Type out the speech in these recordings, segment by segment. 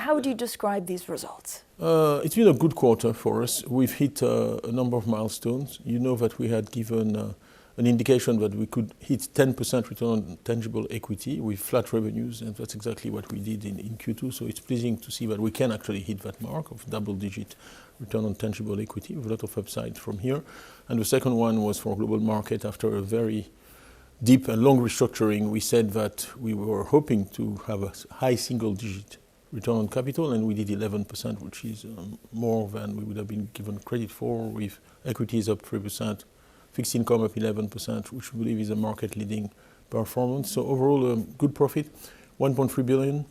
How would you describe these results? It's been a good quarter for us. We've hit a number of milestones. You know that we had given an indication that we could hit 10% return on tangible equity with flat revenues, and that's exactly what we did in Q2. So it's pleasing to see that we can actually hit that mark of double-digit return on tangible equity with a lot of upside from here. And the second one was for global market. After a very deep and long restructuring, we said that we were hoping to have a high single-digit return on capital, and we did 11%, which is more than we would have been given credit for, with equities up 3%, fixed income up 11%, which we believe is a market-leading performance. So overall, good profit, 1.3 billion,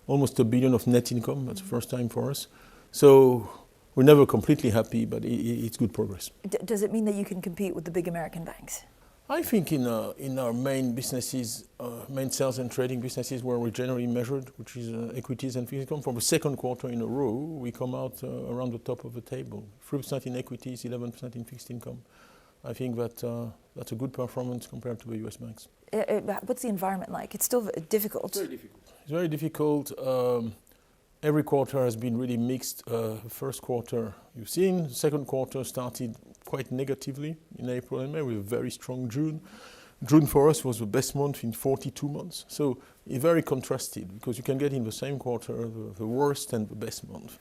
almost $1 billion of net income. That's the first time for us. So we're never completely happy, but it's good progress. Does it mean that you can compete with the big American banks? I think in our main businesses, main sales and trading businesses where we're generally measured, which is equities and fixed income, for the second quarter in a row, we come out around the top of the table. 3% in equities, 11% in fixed income. I think that that's a good performance compared to the US banks. What's the environment like? It's still difficult. It's very difficult. It's very difficult. Every quarter has been really mixed. First quarter you've seen. Second quarter started quite negatively in April and May with a very strong June. June for us was the best month in 42 months. So it's very contrasted because you can get in the same quarter the worst and the best month.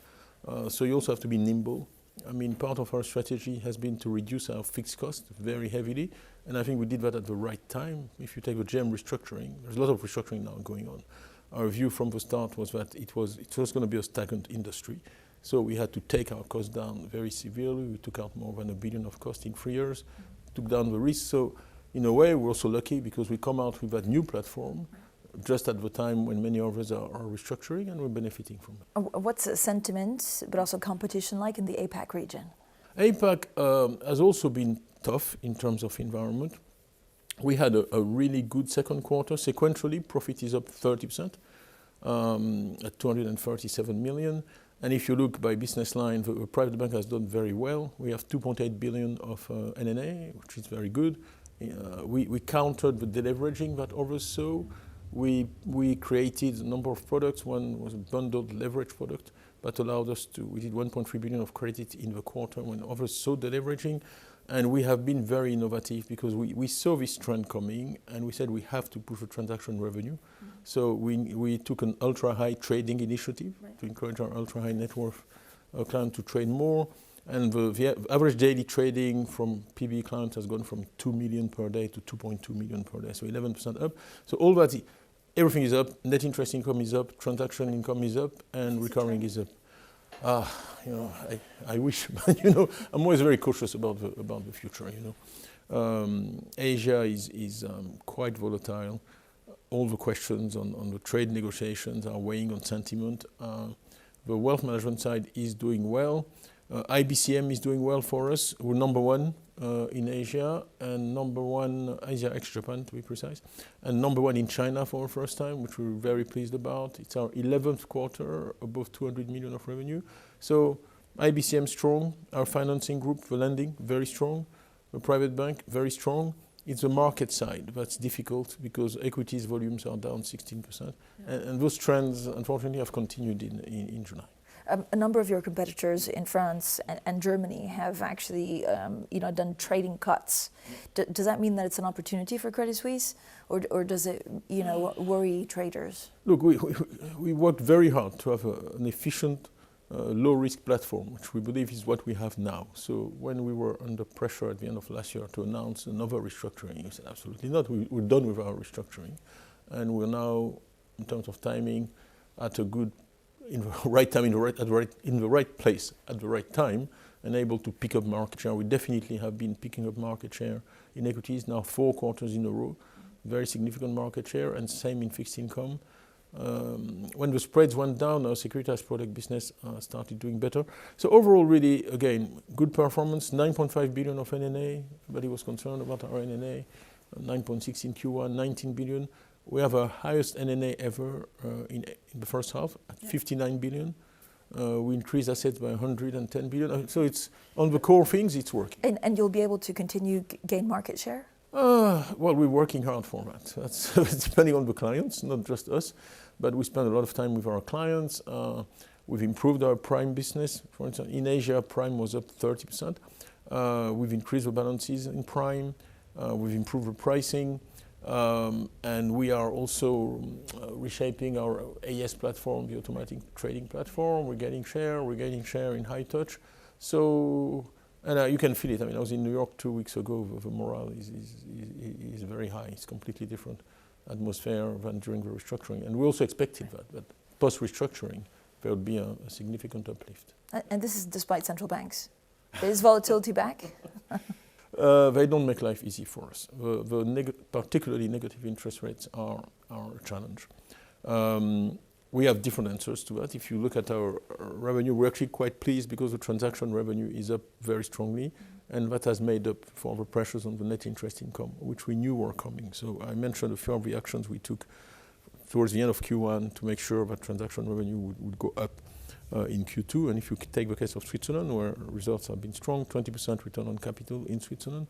So you also have to be nimble. I mean, part of our strategy has been to reduce our fixed cost very heavily, and I think we did that at the right time. If you take the GM restructuring, there's a lot of restructuring now going on. Our view from the start was that it was going to be a stagnant industry. So we had to take our costs down very severely. We took out more than $1 billion of cost in 3 years, took down the risk. So in a way, we're also lucky because we come out with that new platform just at the time when many others are restructuring, and we're benefiting from it. What's the sentiment, but also competition like in the APAC region? APAC has also been tough in terms of environment. We had a really good second quarter. Sequentially, profit is up 30% at 237 million. And if you look by business line, the private bank has done very well. We have 2.8 billion of NNA, which is very good. We countered the deleveraging that others saw. We created a number of products. One was a bundled leverage product that allowed us to, we did 1.3 billion of credit in the quarter when others saw deleveraging. And we have been very innovative because we saw this trend coming and we said we have to push the transaction revenue. Mm-hmm. So we took an ultra-high trading initiative to encourage our ultra-high net worth client to trade more. And the average daily trading from PB clients has gone from 2 million per day to 2.2 million per day, so 11% up. So all that, everything is up, net interest income is up, transaction income is up, and recurring is up. I wish, but I'm always very cautious about the future. Asia is quite volatile. All the questions on the trade negotiations are weighing on sentiment. The wealth management side is doing well. IBCM is doing well for us. We're number one in Asia, and number one, Asia ex-Japan to be precise, and number one in China for the first time, which we're very pleased about. It's our 11th quarter above 200 million of revenue. So IBCM strong, our financing group, the lending, very strong, the private bank, very strong. It's the market side that's difficult because equities volumes are down 16%. Yeah. And those trends, unfortunately, have continued in July. A number of your competitors in France and Germany have actually, done trading cuts. Does that mean that it's an opportunity for Credit Suisse, or does it, worry traders? Look, we worked very hard to have an efficient, low-risk platform, which we believe is what we have now. So when we were under pressure at the end of last year to announce another restructuring, we said absolutely not. We're done with our restructuring, and we're now, in terms of timing, at a good. In the right time, in the right place at the right time, and able to pick up market share. We definitely have been picking up market share in equities now 4 quarters in a row, very significant market share, and same in fixed income. When the spreads went down, our securitized product business started doing better. So overall, really, again, good performance. 9.5 billion of NNA. Everybody was concerned about our NNA. 9.6 in Q1, 19 billion. We have our highest NNA ever in the first half at 59 billion. We increased assets by 110 billion. So it's on the core things, it's working. And you'll be able to continue gain market share? Well, we're working hard for that. That's depending on the clients, not just us. but we spend a lot of time with our clients. We've improved our prime business. For instance, in Asia, prime was up 30%. We've increased the balances in prime. We've improved the pricing. And we are also reshaping our AS platform, the automatic trading platform. We're getting share in high touch. So, and you can feel it. I mean, I was in New York 2 weeks ago. The morale is very high. It's completely different atmosphere than during the restructuring. And we also expected that. But post-restructuring, there would be a significant uplift. And this is despite central banks. Is volatility back? They don't make life easy for us. Particularly negative interest rates are a challenge. We have different answers to that. If you look at our revenue, we're actually quite pleased because the transaction revenue is up very strongly, and that has made up for the pressures on the net interest income, which we knew were coming. So I mentioned a few of the actions we took towards the end of Q1 to make sure that transaction revenue would go up in Q2. And if you take the case of Switzerland, where results have been strong, 20% return on capital in Switzerland.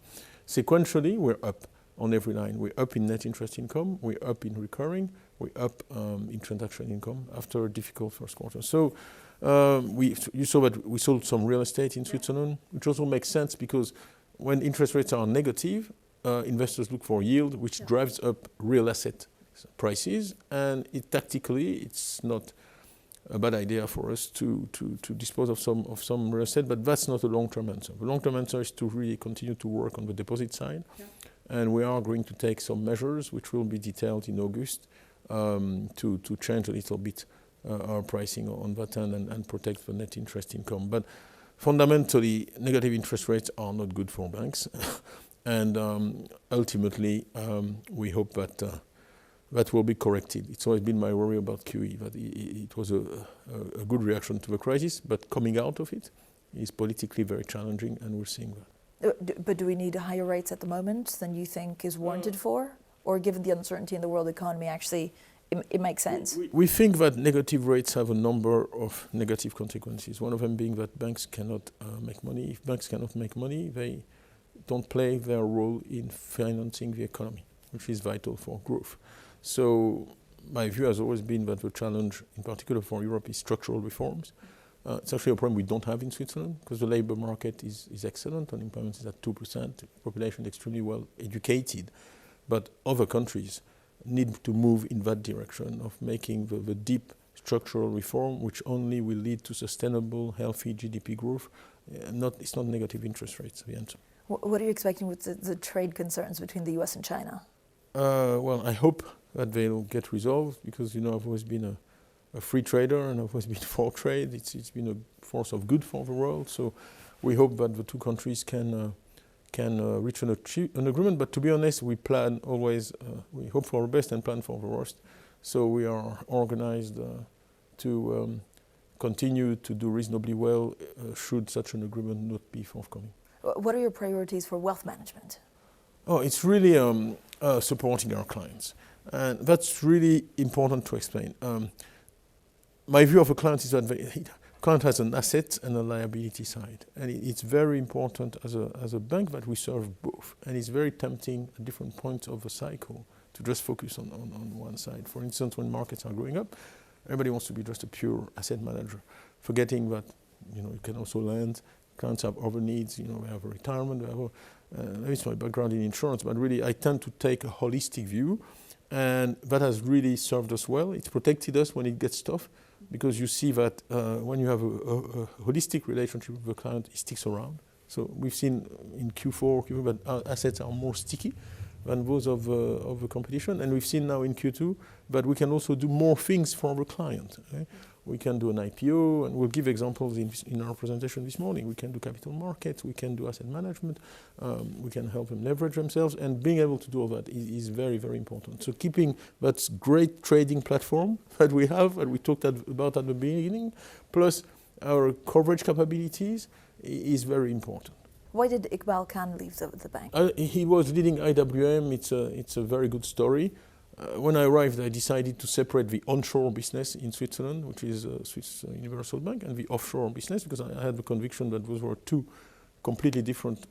Sequentially, we're up on every line. We're up in net interest income, we're up in recurring, we're up in transaction income after a difficult first quarter. So you saw that we sold some real estate in Switzerland, which also makes sense because when interest rates are negative, investors look for yield, which drives up real asset prices, and tactically it's not a bad idea for us to dispose of some real estate, but that's not a long-term answer. The long-term answer is to really continue to work on the deposit side, and we are going to take some measures which will be detailed in August to change a little bit our pricing on that end and protect the net interest income. But fundamentally, negative interest rates are not good for banks, and ultimately we hope that that will be corrected. It's always been my worry about QE, that it was a good reaction to the crisis, but coming out of it is politically very challenging, and we're seeing that. But do we need higher rates at the moment than you think is warranted for? Or given the uncertainty in the world economy, actually, it makes sense? We think that negative rates have a number of negative consequences. One of them being that banks cannot make money. If banks cannot make money, they don't play their role in financing the economy, which is vital for growth. So my view has always been that the challenge, in particular for Europe, is structural reforms. It's actually a problem we don't have in Switzerland because the labor market is excellent. Unemployment is at 2%. Population is extremely well educated. But other countries need to move in that direction of making the deep structural reform, which only will lead to sustainable, healthy GDP growth. It's not negative interest rates, the answer. What are you expecting with the trade concerns between the US and China? Well, I hope that they'll get resolved because, you know, I've always been a free trader and I've always been for trade. It's been a force of good for the world. So we hope that the two countries can reach an agreement. But to be honest, we plan always, we hope for the best and plan for the worst. So we are organized to continue to do reasonably well should such an agreement not be forthcoming. What are your priorities for wealth management? Oh, it's really supporting our clients. And that's really important to explain. My view of a client is that the client has an asset and a liability side. And it's very important as a bank that we serve both. And it's very tempting at different points of the cycle to just focus on one side. For instance, when markets are going up, everybody wants to be just a pure asset manager, forgetting that, you know, you can also lend. Clients have other needs, you know, they have a retirement, they have maybe it's my background in insurance, but really I tend to take a holistic view, and that has really served us well. It's protected us when it gets tough, because you see that when you have a holistic relationship with the client, it sticks around. So we've seen in Q4 that our assets are more sticky than those of the competition, and we've seen now in Q2 that we can also do more things for the client. Okay? We can do an IPO, and we'll give examples in our presentation this morning. We can do capital markets, we can do asset management, we can help them leverage themselves, and being able to do all that is very, very important. So keeping that great trading platform that we have, and we talked about at the beginning, plus our coverage capabilities is very important. Why did Iqbal Khan leave the bank? He was leading IWM. It's a very good story. When I arrived, I decided to separate the onshore business in Switzerland, which is Swiss Universal Bank, and the offshore business, because I had the conviction that those were two completely different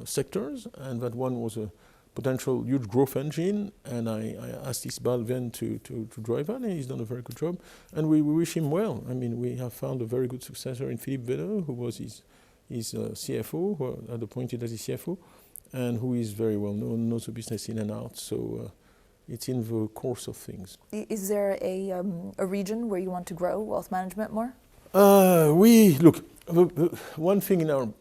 sectors, and that one was a potential huge growth engine, and I asked Isbal then to drive that, and he's done a very good job, and we wish him well. I mean, we have found a very good successor in Philippe Vedder, who was his CFO, who had appointed as his CFO, and who is very well known, knows the business in and out, so it's in the course of things. Is there a region where you want to grow wealth management more? Look, one thing I've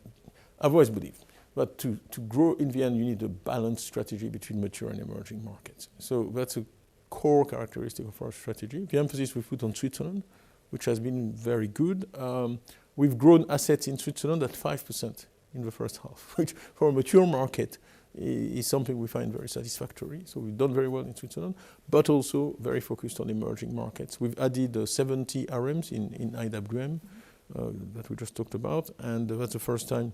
always believed, but to grow in the end, you need a balanced strategy between mature and emerging markets. So that's a core characteristic of our strategy. The emphasis we put on Switzerland, which has been very good. We've grown assets in Switzerland at 5% in the first half, which for a mature market is something we find very satisfactory. So we've done very well in Switzerland, but also very focused on emerging markets. We've added 70 RMs in IWM that we just talked about, and that's the first time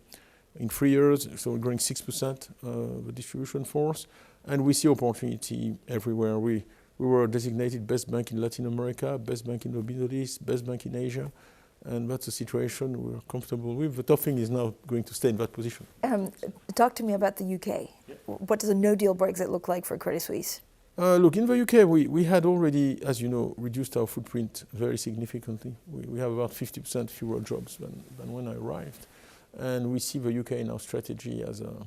in 3 years, so we're growing 6% the distribution force, and we see opportunity everywhere. We were designated best bank in Latin America, best bank in the Middle East, best bank in Asia, and that's a situation we're comfortable with. The tough thing is now going to stay in that position. Talk to me about the UK. Yeah. What does a no-deal Brexit look like for Credit Suisse? Look, in the UK, we had already, as you know, reduced our footprint very significantly. We have about 50% fewer jobs than when I arrived. And we see the UK in our strategy as a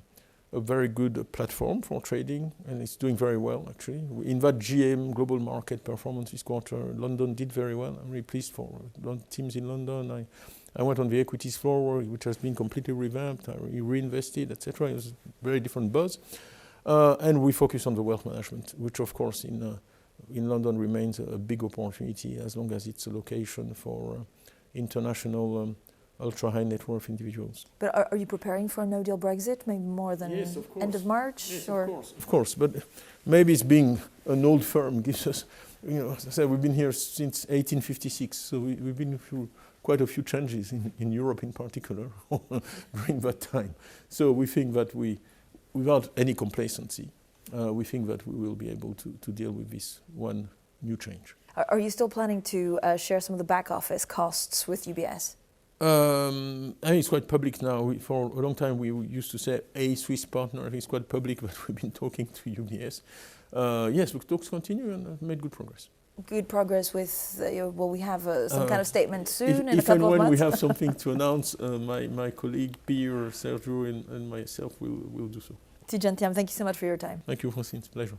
very good platform for trading, and it's doing very well, actually. In that GM, global market performance this quarter, London did very well. I'm really pleased for teams in London. I went on the equities floor, which has been completely revamped. I reinvested, etc. It was a very different buzz. And we focus on the wealth management, which, of course, in London remains a big opportunity as long as it's a location for international ultra-high net worth individuals. But are you preparing for a no-deal Brexit, maybe more than end of March? Yes, of course. But maybe it's being an old firm gives us, as I said, we've been here since 1856, so we've been through quite a few changes in Europe in particular during that time. So we think that without any complacency, we think that we will be able to deal with this one new change. Are you still planning to share some of the back office costs with UBS? I think it's quite public now. For a long time, we used to say a Swiss partner. I think it's quite public, but we've been talking to UBS. Yes, the talks continue and have made good progress. Good progress with, will we have some kind of statement soon in a couple of months? If and when we have something to announce, my colleague Pierre, Sergio and myself will do so. Tidjane, Thiam, thank you so much for your time. Thank you, Francine. It's a pleasure.